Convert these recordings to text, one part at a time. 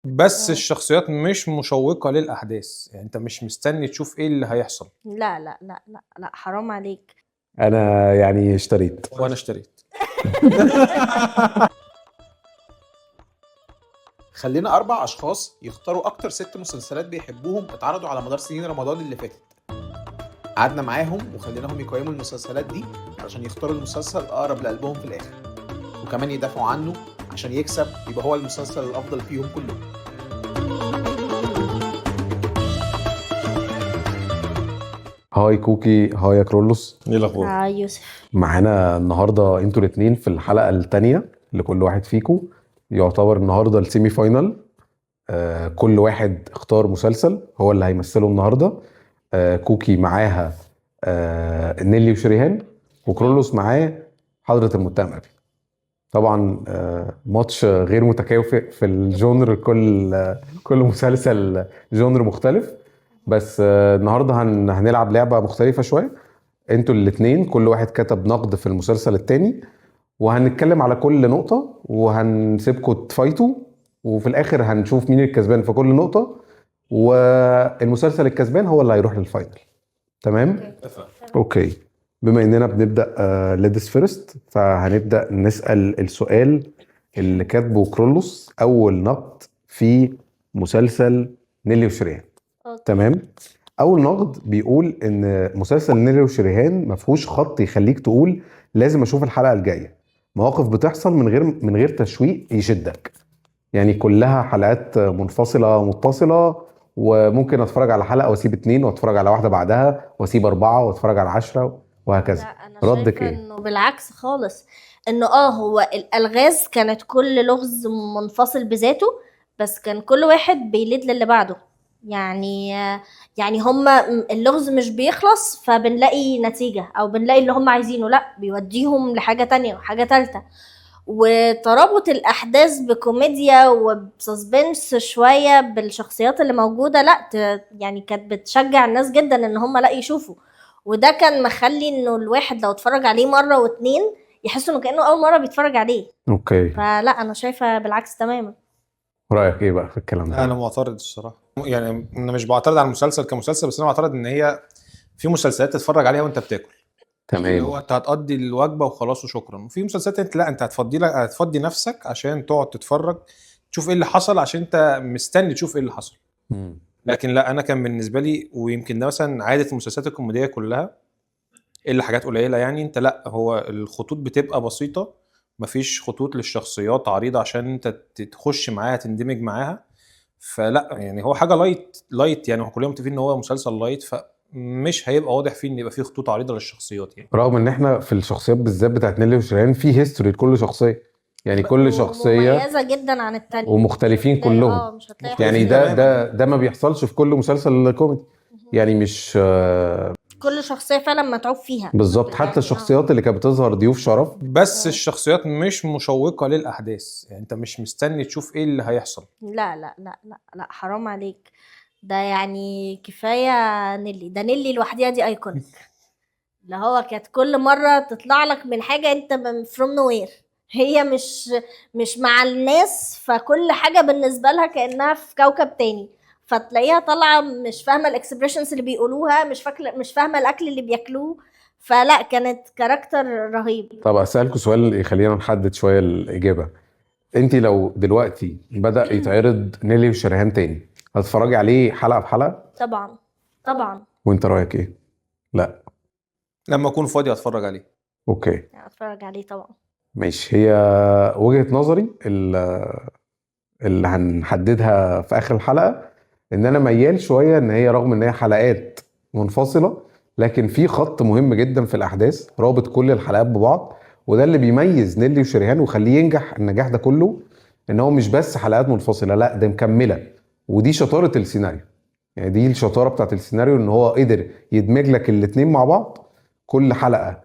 بس الشخصيات مش مشوقة للأحداث، يعني أنت مش مستني تشوف إيه اللي هيحصل. لا لا لا لا لا، حرام عليك. انا يعني اشتريت. وأنا اشتريت. خلينا 4 أشخاص يختاروا أكتر 6 مسلسلات بيحبوهم اتعرضوا على مدار سنين رمضان اللي فاتت. قعدنا معاهم وخليناهم يقيموا المسلسلات دي علشان يختاروا المسلسل الأقرب لقلبهم في الآخر، وكمان يدافعوا عنه عشان يكسب يبقى هو المسلسل الأفضل فيهم كلهم. هاي كوكي، هاي يا كرولوس. إيه الأخبار؟ يوسف. معانا النهارده انتوا الاثنين في الحلقه الثانيه لكل واحد فيكم. يعتبر النهارده السيمي فاينال. كل واحد اختار مسلسل هو اللي هيمثله النهارده. كوكي معاها نيلي وشريهان، وكرولوس معاه حضرة المتهم أبي. طبعا ماتش غير متكافئ في الجونر، كل مسلسل جونر مختلف. بس النهارده هنلعب لعبة مختلفة شوية. انتوا الاتنين كل واحد كتب نقد في المسلسل التاني، وهنتكلم على كل نقطة وهنسيبكم تفايتوا، وفي الآخر هنشوف مين الكسبان في كل نقطة، والمسلسل الكسبان هو اللي هيروح للفاينل. تمام؟ اوكي. بما اننا بنبدا ليديز فيرست، فهنبدا نسال السؤال اللي كاتبه كرولوس اول نقد في مسلسل نيلي وشريهان. تمام. اول نقد بيقول ان مسلسل نيلي وشريهان ما فيهوش خط يخليك تقول لازم اشوف الحلقه الجايه. مواقف بتحصل من غير تشويق يشدك، يعني كلها حلقات منفصله متصله، وممكن اتفرج على حلقه واسيب 2 واتفرج على واحدة بعدها واسيب 4 واتفرج على 10 وهكذا. لا انا ردك شايفه ايه؟ انه بالعكس خالص، انه هو الالغاز كانت كل لغز منفصل بذاته، بس كان كل واحد بيليد للي بعده. يعني يعني هما اللغز مش بيخلص فبنلاقي نتيجة او بنلاقي اللي هما عايزينه، لا بيوديهم لحاجة تانية وحاجة تالتة. وترابط الاحداث بكوميديا وبسسبنس شويه بالشخصيات اللي موجوده، لا يعني كانت بتشجع الناس جدا ان هم لا يشوفوا. وده كان مخلي انه الواحد لو اتفرج عليه مره واتنين يحس انه كانه اول مره بيتفرج عليه. اوكي. فلا انا شايفه بالعكس تماما. رايك ايه بقى في الكلام ده؟ أنا معترض الصراحة، يعني أنا مش بعترض على المسلسل كمسلسل، بس أنا بعترض إن هي في مسلسلات تتفرج عليها وأنت بتاكل، اللي هو تمام. أنت هتقضي الوجبة وخلاص وشكرا. وفي مسلسلات أنت لا، أنت هتفضي نفسك عشان تقعد تتفرج تشوف إيه اللي حصل، عشان أنت مستني تشوف إيه اللي حصل. مم. لكن لا، انا كان بالنسبه لي، ويمكن ده مثلا عاده المسلسلات الكوميديه كلها الا حاجات قليله، يعني انت لا، هو الخطوط بتبقى بسيطه، مفيش خطوط للشخصيات عريضه عشان انت تخش معاها تندمج معاها. فلا يعني هو حاجه لايت، يعني كلنا متفقين ان هو مسلسل لايت، فمش هيبقى واضح فيه ان يبقى فيه خطوط عريضه للشخصيات يعني. رغم ان احنا في الشخصيات بالذات بتاعت نيلي وشيرين في هيستوري لكل شخصيه، يعني كل شخصيه مميزه جدا عن التانية، ومختلفين مش هتلاقي- كلهم. مش هتلاقي يعني مختلفين ده تماماً. ده ما بيحصلش في كل مسلسل كوميدي، يعني مش كل شخصيه فعلا متعوب فيها بالظبط. يعني حتى الشخصيات اللي كانت بتظهر ضيوف شرف. بس الشخصيات مش مشوقه للاحداث، يعني انت مش مستني تشوف ايه اللي هيحصل. لا لا لا لا لا، حرام عليك. ده يعني كفايه نيلي، ده نيلي لوحديها دي ايكونيك. اللي هو كانت كل مرة تطلع لك من حاجة انت from nowhere، هي مش مع الناس، فكل حاجة بالنسبة لها كأنها في كوكب تاني. فتلاقيها طالعة مش فاهمة الاكسبريشنز اللي بيقولوها، مش فاهمة الأكل اللي بياكلوه. فلا كانت كاركتر رهيب. طب اسالكوا سؤال يخلينا نحدد شويه الاجابه. انت لو دلوقتي بدأ يتعرض نيلي وشريهان تاني، هتتفرجي عليه حلقة بحلقة؟ طبعا طبعا. وانت رأيك ايه؟ لا. لما اكون فاضي اتفرج عليه. اوكي يعني اتفرج عليه طبعا. ماشي. هي وجهة نظري اللي هنحددها في اخر الحلقة، ان انا ميال شوية ان هي رغم ان هي حلقات منفصلة، لكن في خط مهم جدا في الاحداث رابط كل الحلقات ببعض، وده اللي بيميز نيلي وشريهان وخليه ينجح النجاح ده كله، ان هو مش بس حلقات منفصلة، لا ده مكملة. ودي شطارة السيناريو، يعني دي الشطارة بتاعت السيناريو، ان هو قدر يدمج لك الاتنين مع بعض. كل حلقة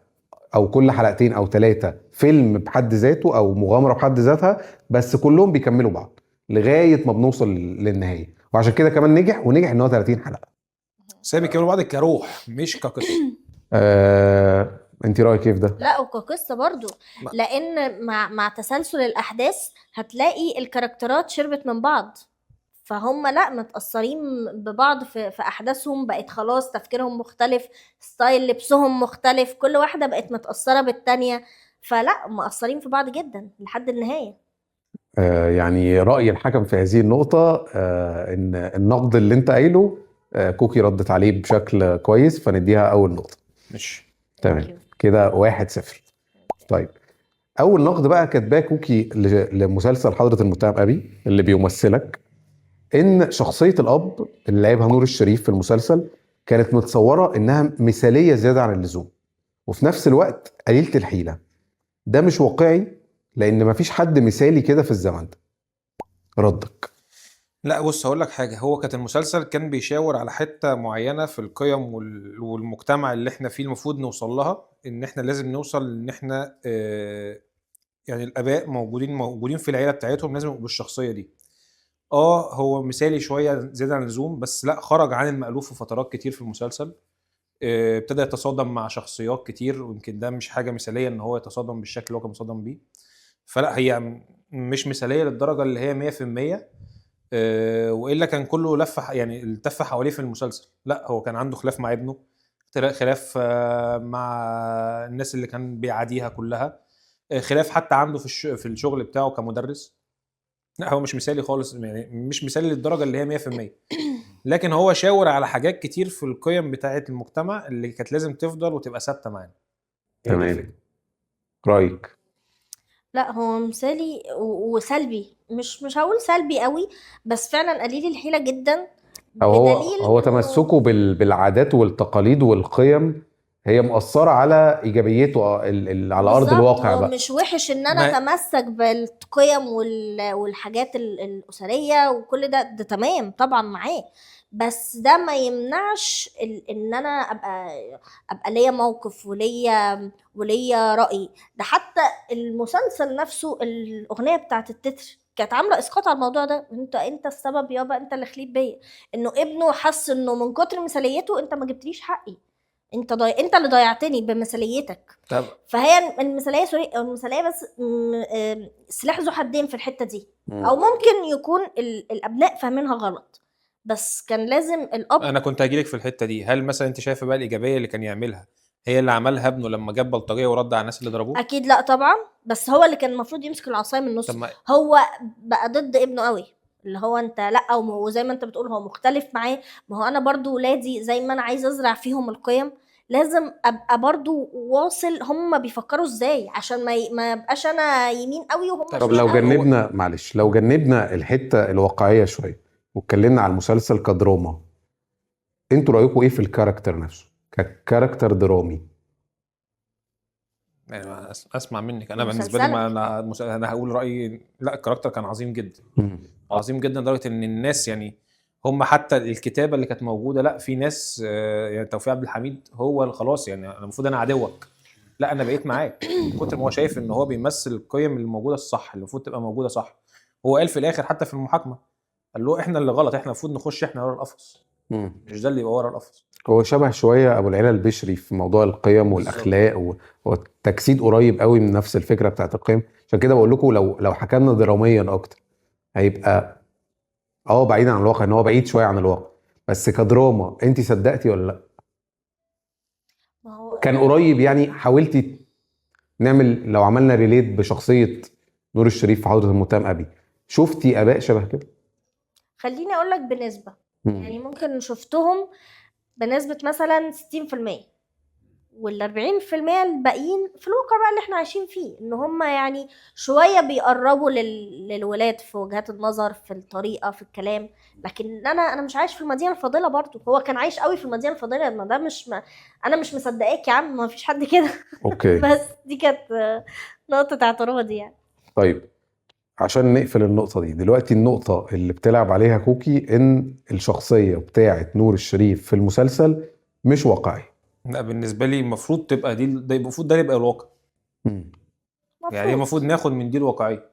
او كل حلقتين او 3 فيلم بحد ذاته او مغامرة بحد ذاتها، بس كلهم بيكملوا بعض لغاية ما بنوصل للنهاية. وعشان كده كمان نجح ان هو 30 حلقة. بس هي بيكملوا بعض كروح مش كقصه. انت رأيك ايه في ده؟ لا وكقصة برضو، ما- لأن مع تسلسل الأحداث هتلاقي الكاركترات شربت من بعض. فهم لا متأثرين ببعض في أحداثهم، بقت خلاص تفكيرهم مختلف، ستايل لبسهم مختلف، كل واحدة بقت متأثرة بالتانية، فلا مأثرين في بعض جدا لحد النهاية. يعني رأي الحكم في هذه النقطة إن النقد اللي أنت قايله كوكي ردت عليه بشكل كويس، فنديها أول نقطة. مش تمام كده 1-0. طيب أول نقد بقى كاتباه كوكي لمسلسل حضرة المتهم أبي اللي بيمثلك، إن شخصية الأب اللي لعبها نور الشريف في المسلسل كانت متصورة إنها مثالية زيادة عن اللزوم، وفي نفس الوقت قليلة الحيلة. ده مش واقعي لأن مفيش حد مثالي كده في الزمن ده. ردك؟ لا بص هقول لك حاجه، هو كانت المسلسل كان بيشاور على حته معينه في القيم والمجتمع اللي احنا فيه المفروض نوصل لها، ان احنا لازم نوصل ان احنا يعني الاباء موجودين في العيله بتاعتهم لازم يبقوا بالشخصيه دي. هو مثالي شويه زياده عن اللزوم، بس لا خرج عن المألوف في فترات كتير في المسلسل. ابتدى يتصادم مع شخصيات كتير، ويمكن ده مش حاجه مثاليه ان هو يتصادم بالشكل اللي هو كان مصادم بيه. فلا هي مش مثاليه للدرجه اللي هي 100%. والا كان كله يعني التف حواليه في المسلسل. لا هو كان عنده خلاف مع ابنه، خلاف مع الناس اللي كان بيعاديها كلها، خلاف حتى عنده في الشغل بتاعه كمدرس. لا هو مش مثالي خالص، يعني مش مثالي للدرجه اللي هي 100%. لكن هو شاور على حاجات كتير في القيم بتاعه المجتمع اللي كانت لازم تفضل وتبقى ثابته معانا. تمام. رأيك؟ لا هو مثالي وسلبي، مش هقول سلبي قوي، بس فعلا قليل الحيلة جدا، أو بدليل هو انه تمسكه بالعادات والتقاليد والقيم هي مؤثرة على إيجابيته على أرض بالظبط الواقع هو بقى. مش وحش ان انا ما اتمسك بالقيم والحاجات الاسريه وكل ده تمام طبعا معاه، بس ده ما يمنعش ان انا ابقى ليا موقف وليا راي. ده حتى المسلسل نفسه الاغنيه بتاعت التتر كانت عامله اسقاط على الموضوع ده، انت السبب يابا، انت اللي خليت بيا، انه ابنه حس انه من كتر مثاليته انت ما جبتليش حقي، انت اللي ضيعتني بمثاليتك. طب فهي المثاليه سوري، المثاليه بس سلاح ذو حدين في الحته دي، او ممكن يكون الابناء فاهمينها غلط، بس كان لازم الاب. انا كنت هجيلك في الحته دي. هل مثلا انت شايفه بقى الايجابيه اللي كان يعملها هي اللي عملها ابنه لما جاب بلطجيه ورد على الناس اللي ضربوه؟ اكيد لا طبعا، بس هو اللي كان المفروض يمسك العصايه من طب النص، ما هو بقى ضد ابنه قوي، اللي هو انت لا، وزي ما انت بتقول هو مختلف معاه. ما هو انا برضو ولادي زي ما انا عايزه ازرع فيهم القيم، لازم ابقى برضو واصل هم بيفكروا ازاي، عشان ما يبقاش انا يمين قوي وهم طب طب شمال لو قوي. جنبنا معلش، لو جنبنا الحتة الواقعية شوية واتكلمنا على المسلسل كدراما، انتوا رأيكم ايه في الكاركتر نفسه ككاركتر درامي؟ يعني اسمع منك. انا بالنسبه لي مسلسلك انا هقول رايي. لا الكاركتر كان عظيم جدا، مم. عظيم جدا لدرجه ان الناس يعني هم حتى الكتابه اللي كانت موجوده، لا في ناس يعني توفيق عبد الحميد هو اللي خلاص يعني انا المفروض انا عدوك، لا انا بقيت معاك من كتر ما هو شايف ان هو بيمثل القيم اللي موجوده الصح اللي المفروض تبقى موجوده صح. هو قال في الاخر حتى في المحاكمه قال له احنا اللي غلط، احنا المفروض نخش احنا ورا القفص، مم. مش ده اللي يبقى ورا القفص. هو شبه شوية أبو العلا البشري في موضوع القيم بالظبط. والأخلاق والتجسيد قريب قوي من نفس الفكرة بتاعت القيم. عشان كده بقول لكم لو حكمنا دراميا أكتر هيبقى بعيدا عن الواقع، إن هو بعيد شوية عن الواقع، بس كدراما أنت صدقتي ولا لأ؟ ما هو كان قريب يعني؟ حاولتي نعمل لو عملنا ريليت بشخصية نور الشريف في حضرة المتهم أبي، شفتي آباء شبه كده؟ خليني اقول لك بنسبه، مم. يعني ممكن شفتهم بنسبه مثلا 60%، وال40% الباقيين في الواقع بقى اللي احنا عايشين فيه، ان هم يعني شويه بيقربوا للولاد في وجهات النظر، في الطريقه، في الكلام. لكن انا مش عايش في المدينه الفاضله، برضو هو كان عايش قوي في المدينه الفاضله، ما ده انا مش مصدقاك يا عم، ما فيش حد كده. أوكي. بس دي كانت نقطه اعتراضي يعني. طيب عشان نقفل النقطة دي دلوقتي، النقطة اللي بتلعب عليها كوكي إن الشخصية بتاعة نور الشريف في المسلسل مش واقعي. لا بالنسبه لي المفروض تبقى دي، ده المفروض ده يبقى الواقع. مم. يعني المفروض ناخد من دي الواقعيه.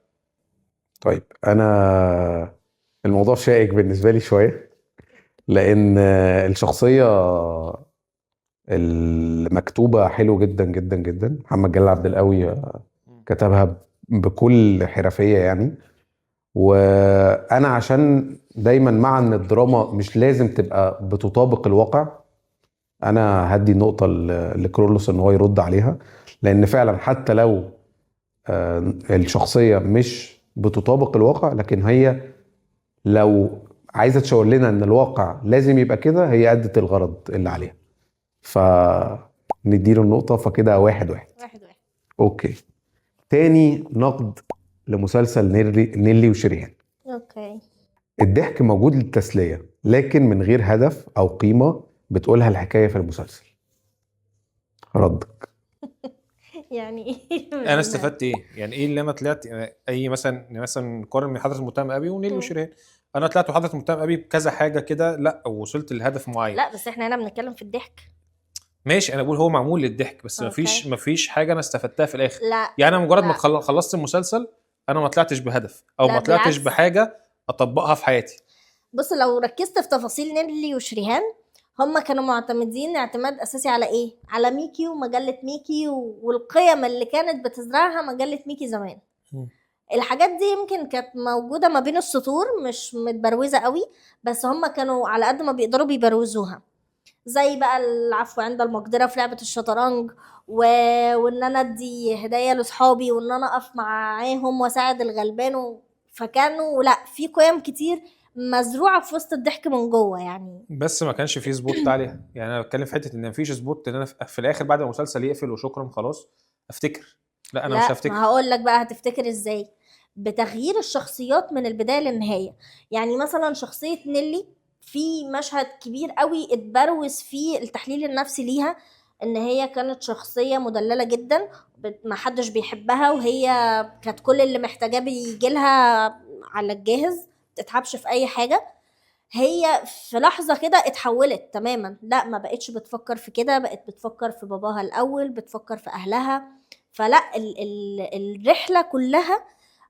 طيب أنا الموضوع شائك بالنسبة لي شوية، لأن الشخصية المكتوبة حلو جدا جدا جدا. محمد جلال عبد القوي كتبها بكل حرفية يعني. وانا عشان دايما مع ان الدراما مش لازم تبقى بتطابق الواقع. انا هدي النقطه لكرولوس ان هو يرد عليها، لان فعلا حتى لو الشخصيه مش بتطابق الواقع، لكن هي لو عايزه تشاور لنا ان الواقع لازم يبقى كده، هي ادت الغرض اللي عليها. فنديله النقطه، فكده 1-1. 1-1. اوكي، تاني نقد لمسلسل نيلي وشريهان. اوكي. الضحك موجود للتسليه، لكن من غير هدف او قيمه بتقولها الحكايه في المسلسل. ردك. يعني انا استفدت ايه؟ يعني ايه اللي انا طلعت؟ اي مثلا نقارن من حضرة المتهم ابي ونيلي وشريهان. انا طلعت وحضرة المتهم ابي بكذا حاجه كده، لا وصلت لهدف معين. لا بس احنا هنا بنتكلم في الضحك. ماشي، انا بقول هو معمول للضحك، بس أوكي. مفيش حاجه انا استفدتها في الاخر. لا يعني انا مجرد ما لا. خلصت المسلسل، انا ما طلعتش بهدف او لا ما طلعتش بالعكس. بحاجه اطبقها في حياتي. بص، لو ركزت في تفاصيل نيلي وشريهان، هم كانوا معتمدين اعتماد اساسي على ايه؟ على ميكي ومجله ميكي والقيم اللي كانت بتزرعها مجله ميكي زمان. الحاجات دي يمكن كانت موجوده ما بين السطور، مش متبروزه قوي، بس هم كانوا على قد ما بيقدروا بيبروزوها. زي بقى العفو عند المقدره في لعبه الشطرنج، وان انا ادي هدايا لاصحابي، وان انا اقف معاهم واساعد الغلبان فكانوا لا، في قيم كتير مزروعه في وسط الضحك من جوه يعني. بس ما كانش فيه سبوت عليها. يعني انا بتكلم في حته ان مفيش سبوت، ان انا في الاخر بعد ما المسلسل يقفل وشكرا خلاص افتكر. لا انا مش لا، هفتكر. ما هقول لك بقى هتفتكر ازاي. بتغيير الشخصيات من البدايه للنهايه. يعني مثلا شخصيه نيلي في مشهد كبير قوي اتبروز فيه التحليل النفسي ليها، ان هي كانت شخصيه مدلله جدا، ما حدش بيحبها، وهي كانت كل اللي محتاجاه بيجي لها على الجاهز، تتعبش في اي حاجه. هي في لحظة كده اتحولت تماما، لا ما بقتش بتفكر في كده، بقت بتفكر في باباها الأول، بتفكر في أهلها. فلا الرحلة كلها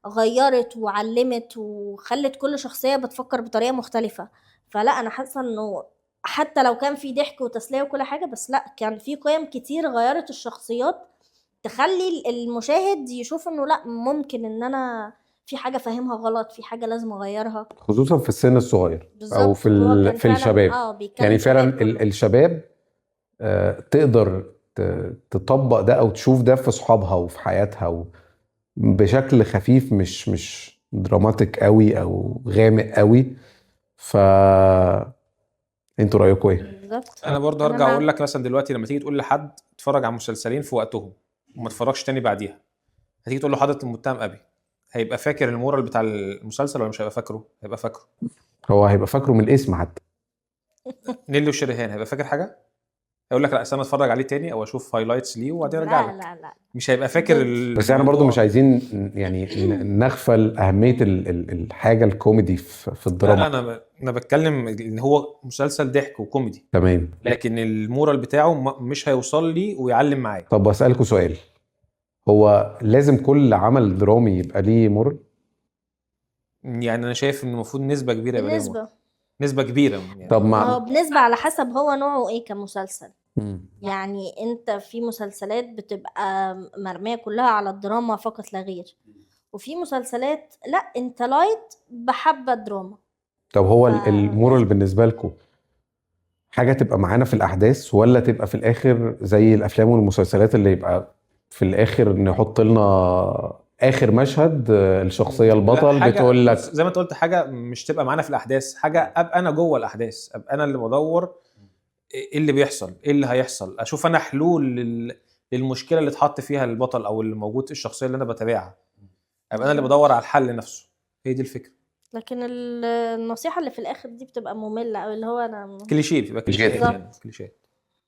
غيرت وعلمت وخلت كل شخصية بتفكر بطريقة مختلفة. فلا أنا حاسة إنه حتى لو كان في ضحك وتسلية وكل حاجة، بس لا، كان في قيم كتير غيرت الشخصيات، تخلي المشاهد يشوف إنه لا، ممكن إن أنا في حاجة فاهمها غلط، في حاجة لازم أغيرها. خصوصا في السن الصغير او بالظبط. في هو كان في فعلا الشباب. بيتكلم يعني فعلا شباب كله. الشباب تقدر تطبق ده او تشوف ده في صحابها وفي حياتها بشكل خفيف، مش دراماتيك قوي او غامق قوي. ف انتوا رايكم ايه؟ بالظبط. انا برضه أنا هرجع مع- اقول لك، مثلا دلوقتي لما تيجي تقول لحد اتفرج على مسلسلين في وقتهم وما اتفرجش تاني بعديها، هتيجي تقول له حضرة المتهم ابي، هيبقى فاكر المورال بتاع المسلسل ولا مش هيبقى فاكره؟ هيبقى فاكره. هو هيبقى فاكره من الاسم حتى. نيلي وشريهان هيبقى فاكر حاجه؟ هيقول لك لا استنى اتفرج عليه تاني او اشوف هايلايتس ليه وبعدين ارجع لا لك. لا لا. مش هيبقى فاكر ضد. بس احنا برضو مش الموضوع. عايزين يعني نغفل اهميه الحاجه الكوميدي في الدراما. لا انا بتكلم ان هو مسلسل ضحك وكوميدي، تمام. لكن المورال بتاعه مش هيوصل لي ويعلم معايا. طب اسالكوا سؤال، هو لازم كل عمل درامي يبقى ليه مورال؟ يعني انا شايف ان المفروض نسبه كبيره يبقى ليها moral. بالنسبة، نسبه كبيره يعني. طب ما هو مع بنسبة على حسب هو نوعه ايه كمسلسل. مم. يعني انت في مسلسلات بتبقى مرمية كلها على الدراما فقط لا غير، وفي مسلسلات لا، انت لايت بحبة دراما. طب هو ف- المورال بالنسبه لكم حاجه تبقى معانا في الاحداث، ولا تبقى في الاخر زي الافلام والمسلسلات اللي يبقى في الاخر نحط لنا اخر مشهد الشخصيه البطل لا، بتقول لك زي ما انت قلت، حاجه مش تبقى معانا في الاحداث، حاجه ابقى انا جوه الاحداث، ابقى انا اللي بدور ايه اللي بيحصل، ايه اللي هيحصل، اشوف انا حلول للمشكله اللي اتحط فيها البطل او اللي موجود الشخصيه اللي انا بتابعها، ابقى انا اللي بدور على الحل نفسه. هي دي الفكره. لكن النصيحة اللي في الاخر دي بتبقى مملة، او اللي هو انا كليشيه، بيبقى كليشيه جدا. يعني كليشيه.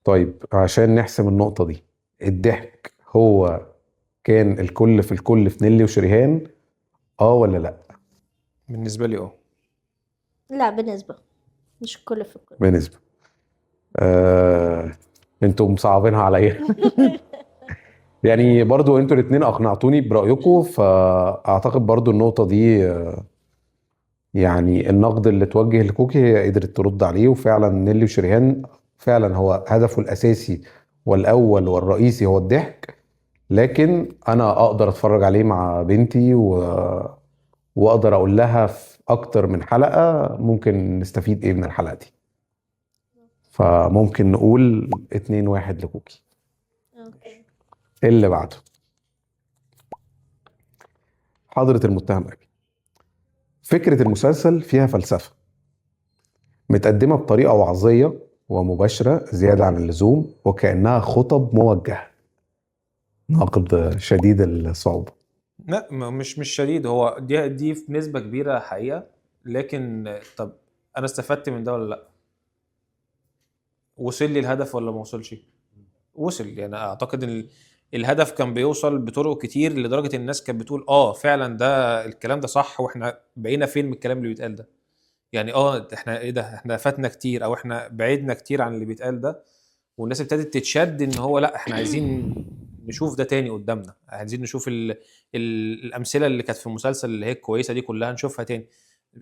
طيب عشان نحسم النقطه دي، الضحك هو كان الكل في الكل في نيلي وشريهان، ولا لا؟ بالنسبه لي لا، بالنسبة مش الكل في الكل. بنسبه انتوا مصعبينها عليا. يعني برضو انتوا الاثنين اقنعتوني برأيكم، فاعتقد برضو النقطة دي يعني النقد اللي توجه لكوكي هي قدرت ترد عليه، وفعلا نيلي وشريهان فعلا هو هدفه الاساسي والاول والرئيسي هو الضحك، لكن انا اقدر اتفرج عليه مع بنتي واقدر اقول لها اكتر من حلقة ممكن نستفيد ايه من الحلقة دي. فممكن نقول 2-1 لكوكي. اوكي. اللي بعده حضرة المتهم أبي. فكرة المسلسل فيها فلسفة متقدمة بطريقة وعظية ومباشرة زيادة عن اللزوم وكأنها خطب موجهة. نقد شديد الصعوبة. لا مش شديد، هو دي في نسبة كبيرة حقيقة، لكن طب انا استفدت من ده ولا لا؟ وصل لي الهدف ولا ما وصلش؟ وصل. يعني اعتقد ان الهدف كان بيوصل بطرق كتير لدرجة الناس كانت بتقول فعلا ده الكلام ده صح، واحنا بقينا فين من الكلام اللي بيتقال ده. يعني احنا ايه ده، احنا فاتنا كتير او احنا بعدنا كتير عن اللي بيتقال ده، والناس ابتدت تتشد ان هو لا احنا عايزين نشوف ده تاني قدامنا، عايزين نشوف الامثله اللي كانت في المسلسل اللي هي الكويسه دي كلها نشوفها تاني.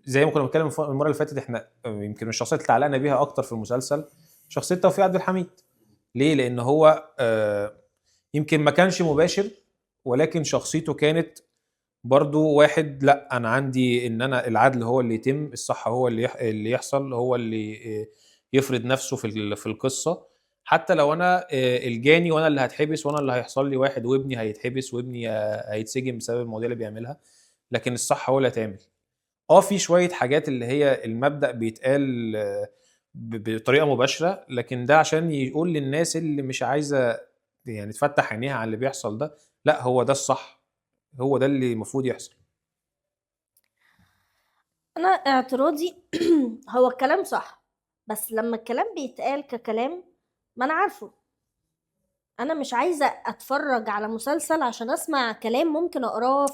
زي ما كنا بنتكلم المره اللي فاتت، احنا يمكن الشخصيات اللي تعلقنا بيها اكتر في المسلسل شخصيه توفيق عبد الحميد. ليه؟ لان هو يمكن ما كانش مباشر، ولكن شخصيته كانت برضو واحد لا انا عندي ان انا العدل هو اللي يتم، الصح هو اللي يحصل، هو اللي يفرض نفسه في القصه، حتى لو انا الجاني وانا اللي هتحبس وانا اللي هيحصل لي واحد وابني هيتحبس وابني هيتسجن بسبب المواضيع اللي بيعملها، لكن الصح هو اللي هيتعمل. في شويه حاجات اللي هي المبدأ بيتقال بطريقه مباشره، لكن ده عشان يقول للناس اللي مش عايزه يعني تفتح عينيها على اللي بيحصل ده، لا هو ده الصح، هو ده اللي المفروض يحصل. انا اعتراضي هو الكلام صح، بس لما الكلام بيتقال ككلام ما انا عارفه، انا مش عايزه اتفرج على مسلسل عشان اسمع كلام ممكن اقراه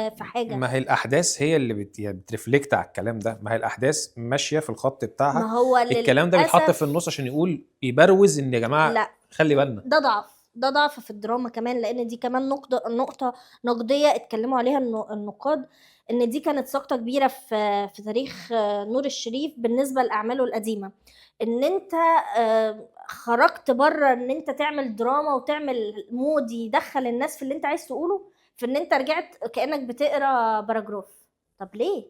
في حاجه. ما هي الاحداث هي اللي يعني بترفلكت على الكلام ده، ما هي الاحداث ماشيه في الخط بتاعها، ما هو الكلام ده بيتحط في للاسف النص عشان يبروز ان يا جماعه لا، خلي بالنا. ده ضعف في الدراما كمان، لان دي كمان نقطه نقديه اتكلموا عليها النقاد، ان دي كانت سقطه كبيره في تاريخ نور الشريف بالنسبه لاعماله القديمه، ان انت خرجت بره ان انت تعمل دراما وتعمل مود يدخل الناس في اللي انت عايز تقوله، في ان انت رجعت كأنك بتقرا باراجراف. طب ليه؟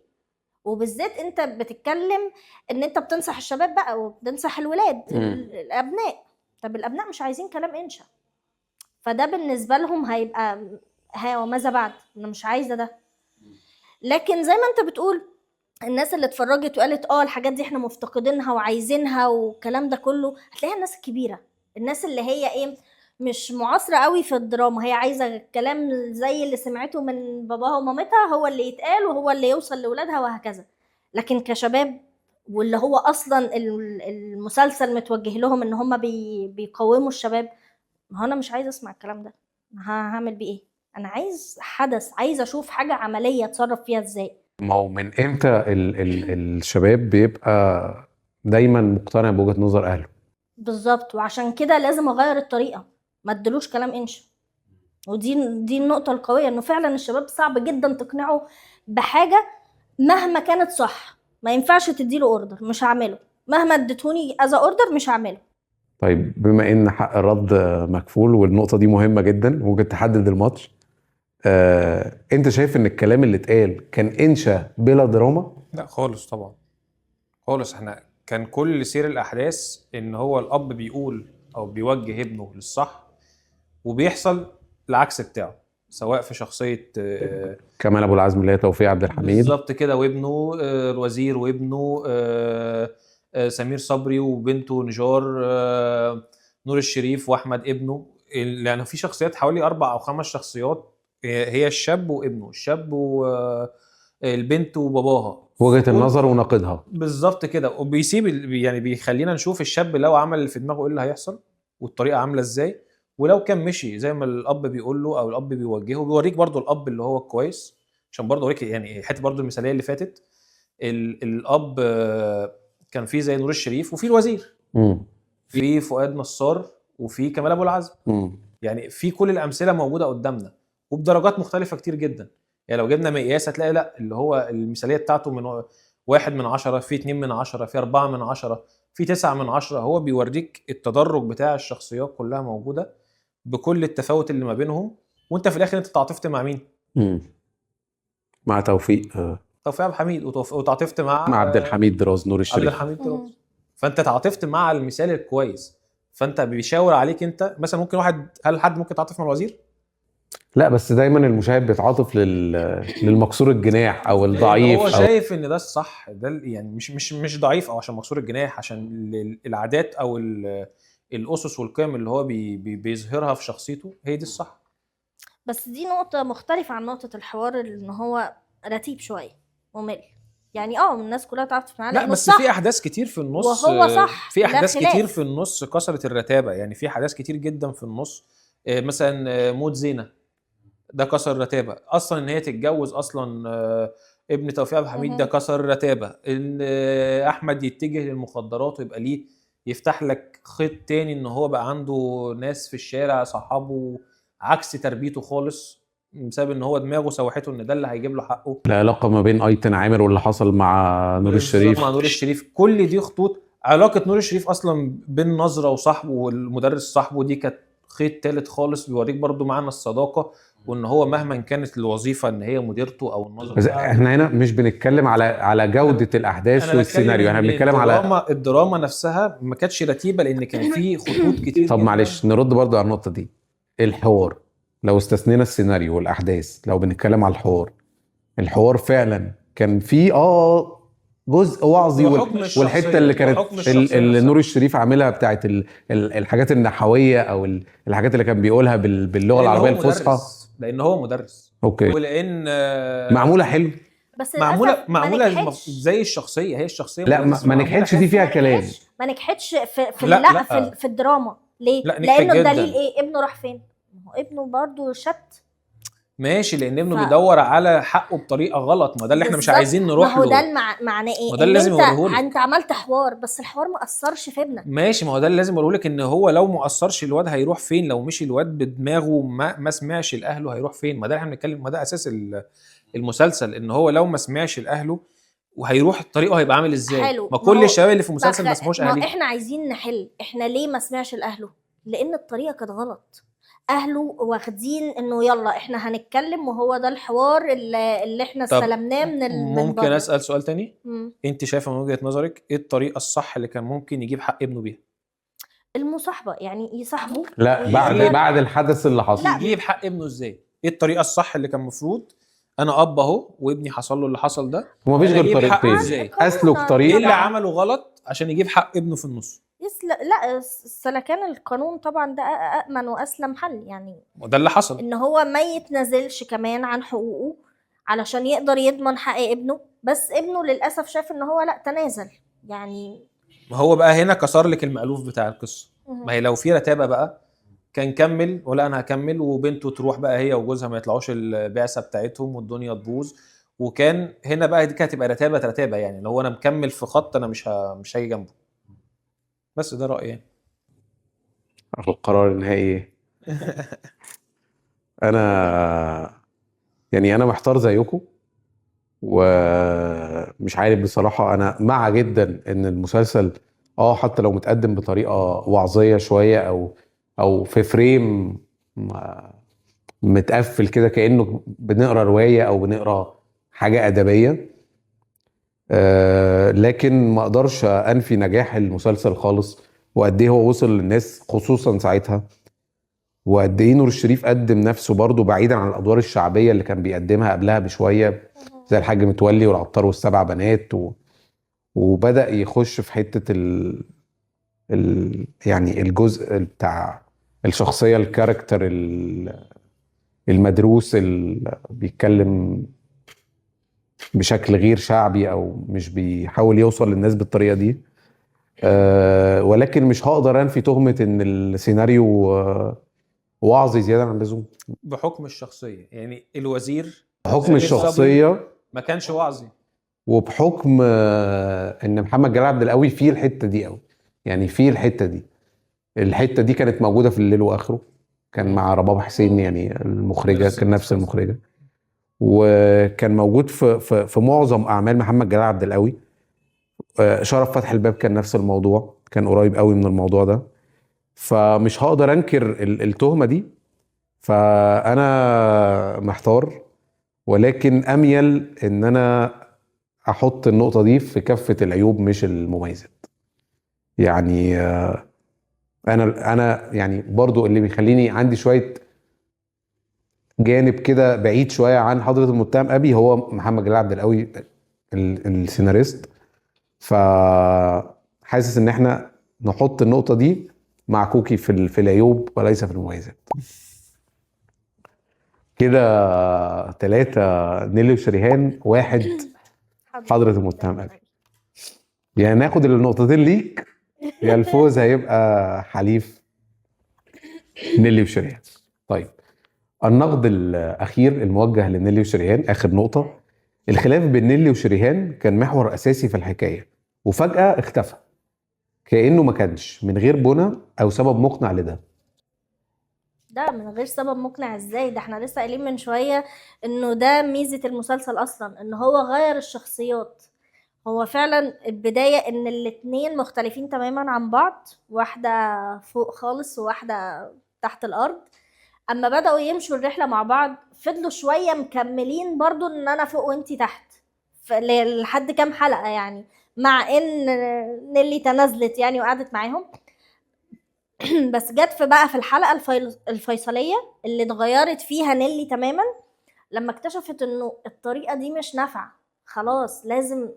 وبالذات انت بتتكلم ان انت بتنصح الشباب بقى وبتنصح الولاد الابناء. طب الابناء مش عايزين كلام انشا، فده بالنسبه لهم هيبقى وماذا بعد، انا مش عايزه ده. لكن زي ما انت بتقول الناس اللي اتفرجت وقالت الحاجات دي احنا مفتقدينها وعايزينها والكلام ده كله، هتلاقيها الناس الكبيره، الناس اللي هي مش معاصره قوي في الدراما، هي عايزه الكلام زي اللي سمعته من باباها ومامتها هو اللي يتقال وهو اللي يوصل لاولادها وهكذا. لكن كشباب، واللي هو اصلا المسلسل متوجه لهم ان هم بيقوموا الشباب، ما هو انا مش عايزه اسمع الكلام ده، هعمل بيه ايه؟ انا عايز حدث، عايزه اشوف حاجه عمليه اتصرف فيها ازاي. ما هو من امتى الشباب بيبقى دايما مقتنع بوجهة نظر اهله؟ بالظبط، وعشان كده لازم اغير الطريقه، ما ادلوش كلام انشا. ودي النقطه القويه، انه فعلا الشباب صعب جدا تقنعه بحاجه مهما كانت صح. ما ينفعش تديله اوردر مش هعمله، مهما اديتوني اذا اوردر مش هعمله. طيب بما ان حق الرد مكفول والنقطة دي مهمة جدا ممكن تحدد الماتش، انت شايف ان الكلام اللي اتقال كان انشا بلا دراما؟ لا خالص طبعا، خالص. احنا كان كل سير الاحداث ان هو الاب بيقول او بيوجه ابنه للصح، وبيحصل العكس بتاعه، سواء في شخصيه كمال ابو العزم اللي هي توفيق عبد الحميد بالظبط كده، وابنه الوزير، وابنه سمير صبري، وبنته نجار، نور الشريف، واحمد ابنه. يعني في شخصيات حوالي 4 أو 5 شخصيات، هي الشاب وابنه، الشاب والبنت وباباها، وجهة النظر وناقدها بالظبط كده. وبيسيب يعني بيخلينا نشوف الشاب لو عمل اللي في دماغه ايه اللي هيحصل، والطريقه عامله ازاي، ولو كان مشي زي ما الاب بيقول له او الاب بيوجهه، بيوريك برضو الاب اللي هو كويس، عشان برضو اوريك يعني حته برضو المثاليه اللي فاتت. الاب كان فيه زي نور الشريف، وفي الوزير، في فؤاد نصار، وفي كمال ابو العزم. يعني في كل الامثله موجوده قدامنا وبدرجات مختلفه كتير جدا. يعني لو جبنا مقياس هتلاقي لا اللي هو المثاليه بتاعته من 1/10، في 2/10، في 4/10، في 9/10. هو بيوريك التدرج بتاع الشخصيات كلها موجوده بكل التفاوت اللي ما بينهم، وانت في الاخر انت تعاطفت مع مين؟ مع توفيق توفيق عبد الحميد وتعاطفت مع مع عبد الحميد دراز نور عبد الشريف. الحميد دراز. فانت تعاطفت مع المثال الكويس، فانت بيشاور عليك انت. مثلا ممكن واحد، هل حد ممكن يتعاطف مع الوزير؟ لا بس دايما المشاهد بيتعاطف للمكسور الجناح او الضعيف هو او شايف ان ده الصح، ده يعني مش ضعيف او عشان مكسور الجناح، عشان العادات او الاسس والقيم اللي هو بيظهرها في شخصيته هي دي الصح. بس دي نقطة مختلفة عن نقطة الحوار ان هو رتيب شوية ممل. يعني الناس كلها تعرف معاه لا لانه بس صح، في احداث كتير في النص، وهو صح، في لا احداث خلاف. كتير في النص كسرت الرتابه. يعني في احداث كتير جدا في النص، مثلا موت زينة ده كسر الرتابه اصلا. ان هي تتجوز اصلا ابن توفيق عبد الحميد ده كسر الرتابه. ان احمد يتجه للمخدرات ويبقى ليه يفتح لك خيط تاني، ان هو بقى عنده ناس في الشارع صحابه عكس تربيته خالص، بسبب ان هو دماغه سوحته ان ده اللي هيجيب له حقه. العلاقه ما بين ايتن عامر واللي حصل مع نور الشريف. مع نور الشريف، كل دي خطوط. علاقه نور الشريف اصلا بين نظره وصاحبه والمدرس صاحبه دي كانت خيط تالت خالص، بيوريك برضو معنى الصداقه، وان هو مهما كانت الوظيفه ان هي مديرته او النظر. بس احنا هنا مش بنتكلم على جوده الاحداث والسيناريو، احنا بنتكلم على الدراما نفسها ما كانتش رتيبه لان كان في خطوط كتير. طب معلش نرد برضو على النقطه دي. الحوار لو استثنينا السيناريو والاحداث، لو بنتكلم على الحوار فعلا كان فيه جزء وعظي والحته اللي كانت اللي نور الشريف عاملها بتاعت الحاجات النحويه او الحاجات اللي كان بيقولها باللغه العربيه الفصحى، لان هو مدرس. اوكي. ولان معموله حلو، بس معموله زي الشخصيه، هي الشخصيه لا ما نجحتش دي فيها كلام. ما نجحتش في لا في الدراما ليه؟ لانه الدليل ايه؟ ابنه راح فين؟ هو ابنه برضو شت. ماشي، لان ابنه بيدور على حقه بطريقه غلط، ما ده اللي احنا مش عايزين نروح له. ما هو ده معناه ايه؟ ما ده اللي لازم اوريهولك. انت عملت حوار بس الحوار ما اثرش في ابنك. ماشي، ما هو ده اللي لازم اوريهولك، ان هو لو ما اثرش الواد هيروح فين؟ لو مشي الواد بدماغه ما سمعش لاهله هيروح فين؟ ما ده احنا بنتكلم، ما ده اساس المسلسل، ان هو لو ما سمعش لاهله وهيروح طريقه هيبقى عامل ازاي. حلو. ما كل الشباب اللي في المسلسل ما سمعوش اهاليه. احنا عايزين نحل، احنا ليه ما سمعش لاهله؟ لان الطريقه كانت غلط. اهله واخدين انه يلا احنا هنتكلم وهو ده الحوار اللي احنا استلمناه من ممكن اسال سؤال تاني؟ انت شايفه من وجهه نظرك ايه الطريقه الصح اللي كان ممكن يجيب حق ابنه بيها؟ المصاحبه، يعني يصاحبه. لا بعد الحدث اللي حصل يجيب حق ابنه ازاي؟ ايه الطريقه الصح اللي كان المفروض انا اب اهو وابني حصل له اللي حصل ده، ومفيش غير طريقتين، اسلك طريق. ايه اللي عمله غلط عشان يجيب حق ابنه في النص؟ لا سلكان القانون طبعا ده أأمن وأسلم حل، يعني وده اللي حصل، إن هو ما يتنازلش كمان عن حقوقه علشان يقدر يضمن حق ابنه. بس ابنه للأسف شاف إن هو لا تنازل، يعني ما هو بقى هنا كسر لك المألوف بتاع القصة. ما هي لو في رتابة بقى كان كمل، ولا أنا هكمل وبنته تروح بقى هي وجوزها ما يطلعوش البعثة بتاعتهم والدنيا تبوظ، وكان هنا بقى دي كانت هتبقى رتابة، يعني لو أنا مكمل في خط أنا مش هاجي جنبه. بس ده رأيي يعني. القرار النهائي انا محتار زيكم، ومش عارف بصراحة. انا مع جدا ان المسلسل حتى لو متقدم بطريقة وعظية شوية او في فريم متقفل كده كأنه بنقرا رواية او بنقرا حاجة أدبية، لكن ما اقدرش انفي نجاح المسلسل خالص، وقد ايه هو وصل للناس خصوصا ساعتها، وقد ايه نور الشريف قدم نفسه برضو بعيدا عن الادوار الشعبيه اللي كان بيقدمها قبلها بشويه زي الحاج متولي والعطار والسبع بنات، وبدا يخش في حته يعني الجزء بتاع الشخصيه الكاركتر المدروس اللي بيتكلم بشكل غير شعبي او مش بيحاول يوصل للناس بالطريقه دي. ولكن مش هقدر انفي تهمه ان السيناريو وعظي زياده عن اللزوم بحكم الشخصيه. يعني الوزير بحكم الشخصيه ما كانش وعظي، وبحكم ان محمد جلال عبد القوي فيه الحته دي قوي، يعني فيه الحته دي كانت موجوده في الليل واخره، كان مع رباب حسين يعني المخرجه، كان نفس المخرجه، وكان موجود في معظم اعمال محمد جلال عبد القوي. شرف فتح الباب كان نفس الموضوع، كان قريب قوي من الموضوع ده، فمش هقدر انكر التهمه دي. فانا محتار، ولكن اميل ان انا احط النقطه دي في كفه العيوب مش المميزات. يعني انا يعني برضو اللي بيخليني عندي شويه جانب كده بعيد شويه عن حضره المتهم ابي هو محمد جلال عبد القوي السيناريست. فحاسس ان احنا نحط النقطه دي مع كوكي في العيوب وليس في المميزات. كده 3 نيلي وشريهان، 1 حضرة المتهم أبي. يعني ناخد النقطتين ليك، يا الفوز هيبقى حليف نيلي وشريهان. طيب النقد الأخير الموجه لنيلي وشريهان، آخر نقطة. الخلاف بين نيلي وشريهان كان محور أساسي في الحكاية وفجأة اختفى كأنه ما كانش، من غير بنى أو سبب مقنع لده. ده من غير سبب مقنع ازاي؟ ده احنا لسه قايلين من شوية انه ده ميزة المسلسل اصلا، ان هو غير الشخصيات. هو فعلا البداية ان الاتنين مختلفين تماما عن بعض، واحدة فوق خالص وواحدة تحت الارض. اما بدأوا يمشوا الرحلة مع بعض فضلوا شوية مكملين برضو ان انا فوق وانتي تحت لحد كام حلقة يعني، مع ان نيلي تنازلت يعني وقعدت معاهم. بس جت في الحلقة الفيصلية اللي اتغيرت فيها نيلي تماما، لما اكتشفت انه الطريقة دي مش نافعة، خلاص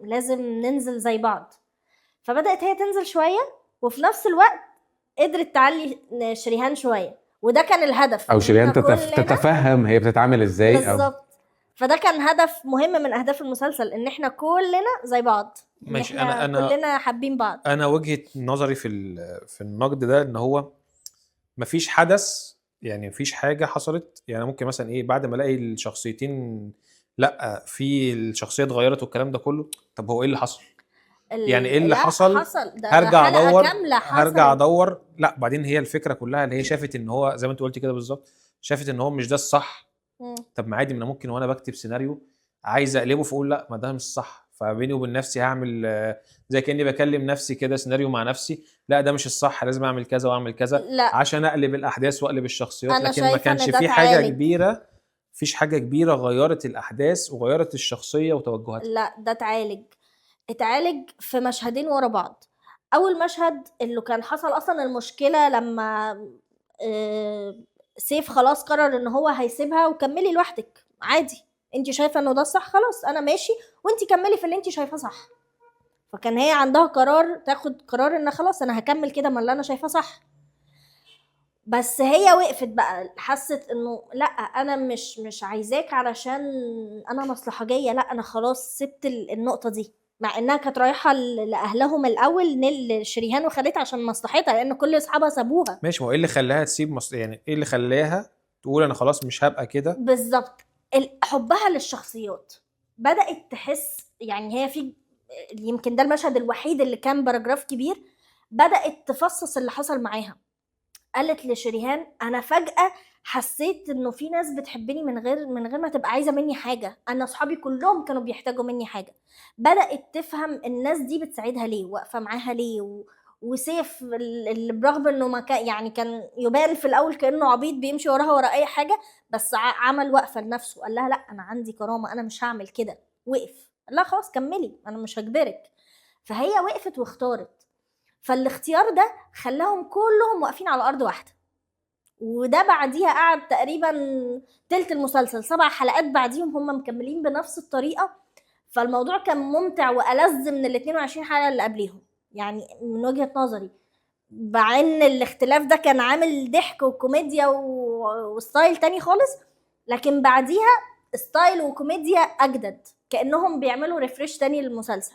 لازم ننزل زي بعض. فبدأت هي تنزل شوية، وفي نفس الوقت قدرت تعلي شريهان شوية، وده كان الهدف. أو شريهان إحنا كلنا تتفهم هي بتتعامل إزاي. بالظبط. فده كان هدف مهم من اهداف المسلسل، ان احنا كلنا زي بعض، ان ماشي. احنا كلنا حابين بعض. انا وجهة نظري في النقد ده ان هو مفيش حدث، يعني مفيش حاجة حصلت. يعني ممكن مثلا ايه بعد ما الاقي الشخصيتين لا في الشخصية اتغيرت والكلام ده كله، طب هو ايه اللي حصل؟ يعني ايه اللي لا حصل؟ ده هرجع حلقة ادور كاملة هرجع حصلت. ادور لا بعدين هي الفكرة كلها اللي هي شافت ان هو زي ما انت قلت كده بالظبط، شافت ان هو مش ده الصح. مم. طب ما عادي، ما انا ممكن وانا بكتب سيناريو عايز اقلبه فاقول لا ما ده مش صح، فبيني وبين نفسي هعمل زي كاني بكلم نفسي كده سيناريو مع نفسي، لا ده مش الصح، لازم اعمل كذا واعمل كذا لا عشان اقلب الاحداث واقلب الشخصيات. انا لكن ما شايفة كانش ان ده في حاجه اتعالج. كبيره، مفيش حاجه كبيره غيرت الاحداث وغيرت الشخصيه وتوجهاتها. لا ده اتعالج في مشهدين ورا بعض. اول مشهد اللي كان حصل اصلا المشكلة لما سيف خلاص قرر ان هو هيسيبها وكملي لوحدك عادي، انت شايفة انه ده الصح، خلاص انا ماشي وانت كملي في اللي انت شايفاه صح. فكان هي عندها قرار، تاخد قرار ان خلاص انا هكمل كده ما اللي انا شايفاه صح. بس هي وقفت بقى، حست انه لا انا مش عايزاك علشان انا مصلحجيه، لا انا خلاص سبت النقطه دي. مع انها كانت رايحه لاهلهم الاول نيل شريهان وخدتها عشان مصلحتها، لان كل اصحابها سابوها. ماشي، ما هو ايه اللي خلاها تسيب يعني ايه اللي خلاها تقول انا خلاص مش هبقى كده؟ بالظبط، حبها للشخصيات. بدات تحس يعني هي في، يمكن ده المشهد الوحيد اللي كان باراجراف كبير، بدات تفصص اللي حصل معاها. قالت لشريهان انا فجأة حسيت انه في ناس بتحبني من غير ما تبقى عايزة مني حاجة، انا اصحابي كلهم كانوا بيحتاجوا مني حاجة. بدأت تفهم الناس دي بتساعدها ليه، واقفة معاها ليه وسيف اللي برغم انه ما كان يعني كان يبان في الاول كانه عبيط بيمشي وراها ورا اي حاجه، بس عمل وقفه لنفسه، قال لها لا انا عندي كرامه، انا مش هعمل كده. وقف قال لها خلاص كملي انا مش هجبرك. فهي وقفت واختارت. فالاختيار ده خلاهم كلهم واقفين على ارض واحده. وده بعديها قعد تقريبا تلت المسلسل 7 حلقات بعديهم هم مكملين بنفس الطريقه. فالموضوع كان ممتع وألذ من ال 22 حلقه اللي قبليهم يعني من وجهه نظري. مع ان الاختلاف ده كان عامل ضحك وكوميديا وستايل تاني خالص، لكن بعديها ستايل وكوميديا اجدد، كانهم بيعملوا ريفريش تاني للمسلسل.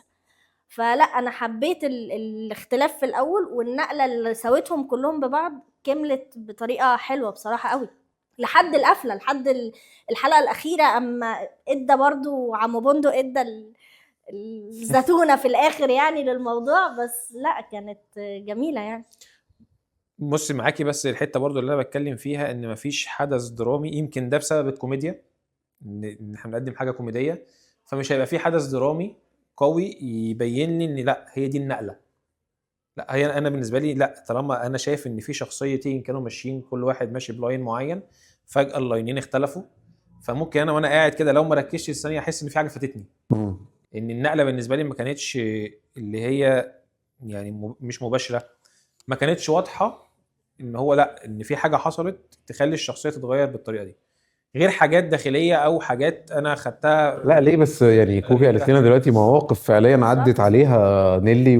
فلا انا حبيت الاختلاف في الاول، والنقله اللي سويتهم كلهم ببعض كملت بطريقه حلوه بصراحه قوي لحد القفله، لحد الحلقه الاخيره. اما ادى برضو عم بندق ادى الزتونه في الاخر يعني للموضوع، بس لا كانت جميله يعني. بص معاكي، بس الحته برضو اللي انا بتكلم فيها ان مفيش حدث درامي، يمكن ده بسبب الكوميديا، ان احنا بنقدم حاجه كوميديه، فمش هيبقى في حدث درامي قوي يبين لي ان لا هي دي النقله. لا هي انا بالنسبه لي لا، طالما انا شايف ان في شخصيتين كانوا ماشيين كل واحد ماشي بلاين معين، فجاه اللاينين اختلفوا، فممكن انا وانا قاعد كده لو ما ركزتش الثانيه احس ان في حاجه فاتتني. ان النقله بالنسبه لي ما كانتش اللي هي يعني مش مباشره، ما كانتش واضحه ان هو لا ان في حاجه حصلت تخلي الشخصيه تتغير بالطريقه دي، غير حاجات داخليه او حاجات انا خدتها. لا ليه بس؟ يعني كوكي قالت لنا دلوقتي مواقف فعليا عدت بالظبط. عليها نيلي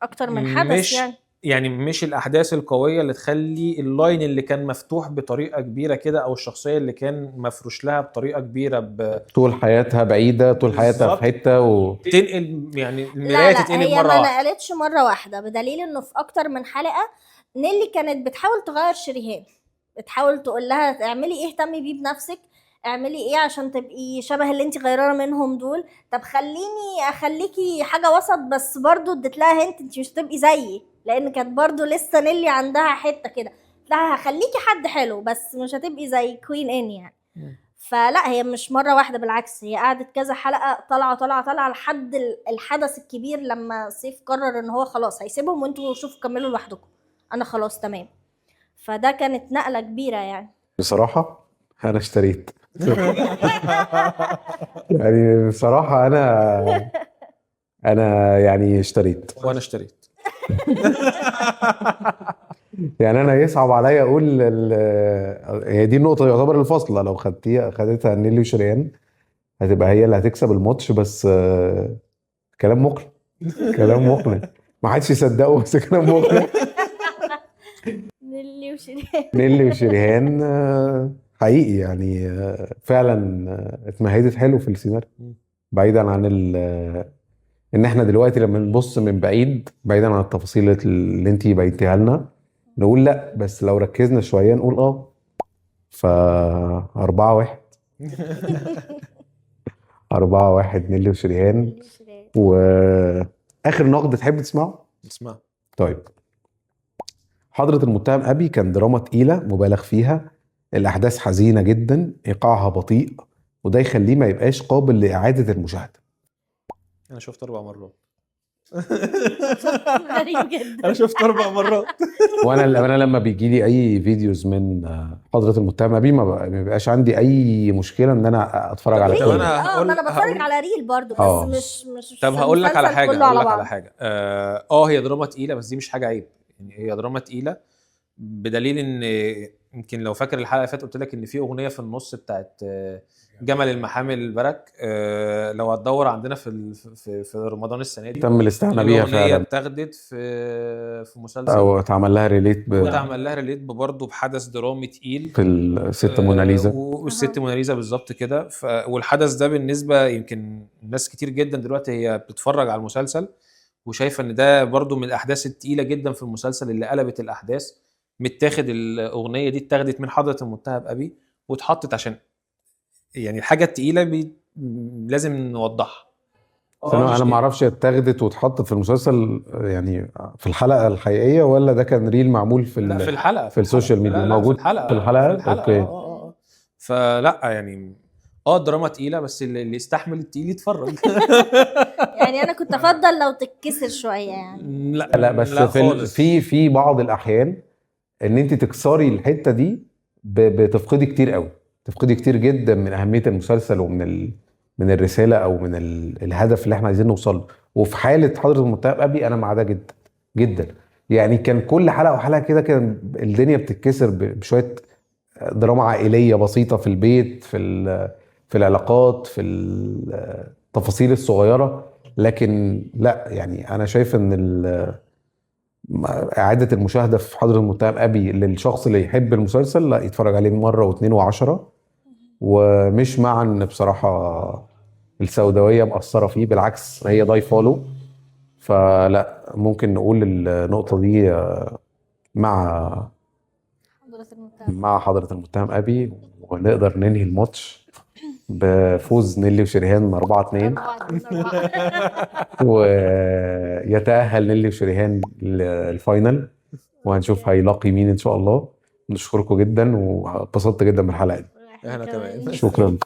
اكتر من حدث مش يعني مش الاحداث القويه اللي تخلي اللاين اللي كان مفتوح بطريقه كبيره كده، او الشخصيه اللي كان مفروش لها بطريقه كبيره طول حياتها بعيدة، طول حياتها في بالظبط. حتة تنقل يعني لا المرايه لا، تتقلب هي مره ما واحده. نقلتش مره واحده، بدليل انه في اكتر من حلقه نيلي كانت بتحاول تغير شريهان، بتحاول تقول لها اعملي ايه، اهتمي بيه بنفسك، اعملي ايه عشان تبقي شبه اللي انت غيرانه منهم دول، طب خليني اخليكي حاجه وسط، بس برضو اديت لها هنت انت مش هتبقي زيي، لان كانت برضو لسه نيلي عندها حته كده، قلت لها هخليكي حد حلو بس مش هتبقي زي كوين ان يعني. فلا هي مش مره واحده، بالعكس هي قعدت كذا حلقه طالعه لحد الحدث الكبير لما سيف قرر ان هو خلاص هيسيبهم وانتوا شوفوا كملوا لوحدكم، انا خلاص تمام. فده كانت نقله كبيره يعني. بصراحة أنا اشتريت. يعني بصراحة أنا يعني اشتريت. وانا اشتريت. يعني أنا يصعب عليا أقول هي دي النقطة يعتبر الفاصلة، لو خدتها نيلي وشريان هتبقى هي اللي هتكسب الماتش، بس كلام مقنع. كلام مقنع، ما حدش يصدقه بس كلام مقنع. نيلي وشيرين. نيلي وشريهان حقيقي يعني فعلا اتمهدت حلو في السيناريو، بعيدا عن ان احنا دلوقتي لما نبص من بعيد، بعيدا عن التفاصيل اللي انتي بينتيها لنا، نقول لا، بس لو ركزنا شويه نقول ف 4-1. 4-1 نيلي وشريهان. واخر نقد تحب تسمعه؟ اسمع. طيب، حضرة المتهم أبي كان دراما تقيلة مبالغ فيها، الأحداث حزينة جدا، إيقاعها بطيء، وده يخليه ما يبقاش قابل لإعادة المشاهدة. انا شفت 4 مرات. غريب جدا. انا شفت 4 مرات. وأنا لما بيجي لي أي فيديوز من حضرة المتهم أبي ما بيبقاش عندي أي مشكلة إن أنا أتفرج على طب ريل، كل أنا ما انا بتفرج على ريل برضو، بس مش طب في هقول لك على المسلسل حاجه، كله هقول على لك على بعض. حاجه هي دراما تقيله، بس دي مش حاجه عيب، يعني هي دراما تقيله بدليل ان يمكن لو فاكر الحلقه اللي فاتت قلت لك ان في اغنيه في النص بتاعت جمل المحامي البرك، لو هتدور عندنا في رمضان السنه دي تم الاستعانة بيها الاغنيه فعلا، اتاخدت في مسلسل، أو اتعمل لها ريليت واتعمل لها ريليت برضه بحدث درامي تقيل في الست موناليزا. والست موناليزا بالظبط كده. والحدث ده بالنسبه يمكن ناس كتير جدا دلوقتي هي بتتفرج على المسلسل وشايفه ان ده برضو من الاحداث التقيله جدا في المسلسل اللي قلبت الاحداث. متاخد الاغنيه دي اتاخدت من حضره المتهم ابي واتحطت عشان يعني الحاجه التقيله لازم نوضحها. انا ما اعرفش اتاخدت واتحطت في المسلسل يعني في الحلقه الحقيقيه، ولا ده كان ريل معمول لا في الحلقه، في السوشيال ميديا لا موجود في الحلقه، في الحلقه. اوكي. فلا يعني دراما تقيله، بس اللي يستحمل التقيل يتفرج. يعني انا كنت افضل لو تتكسر شويه يعني. لا بس لا في بعض الاحيان ان انت تكسري الحته دي بتفقدي كتير قوي، تفقدي كتير جدا من اهميه المسلسل ومن من الرساله او من الهدف اللي احنا عايزين نوصل له. وفي حاله حضره المتهم ابي انا مع ده جدا جدا. يعني كان كل حلقه وحلقه كده كان الدنيا بتتكسر بشويه دراما عائليه بسيطه في البيت، في العلاقات، في التفاصيل الصغيره. لكن لا، يعني انا شايف ان اعاده المشاهده في حضره المتهم ابي للشخص اللي يحب المسلسل لا يتفرج عليه مره واثنين وعشرة. ومش مع ان بصراحه السوداويه مأثره فيه، بالعكس هي ضايفه له. فلا، ممكن نقول النقطه دي مع حضرة المتهم أبي، ونقدر ننهي الماتش بفوز نيلي وشريهان 4-2 ويتأهل نيلي وشريهان للفاينل، وهنشوف هيلاقي مين إن شاء الله. نشكركم جدا واتبسطت جدا بالحلقة دي. احنا كمان شكرا.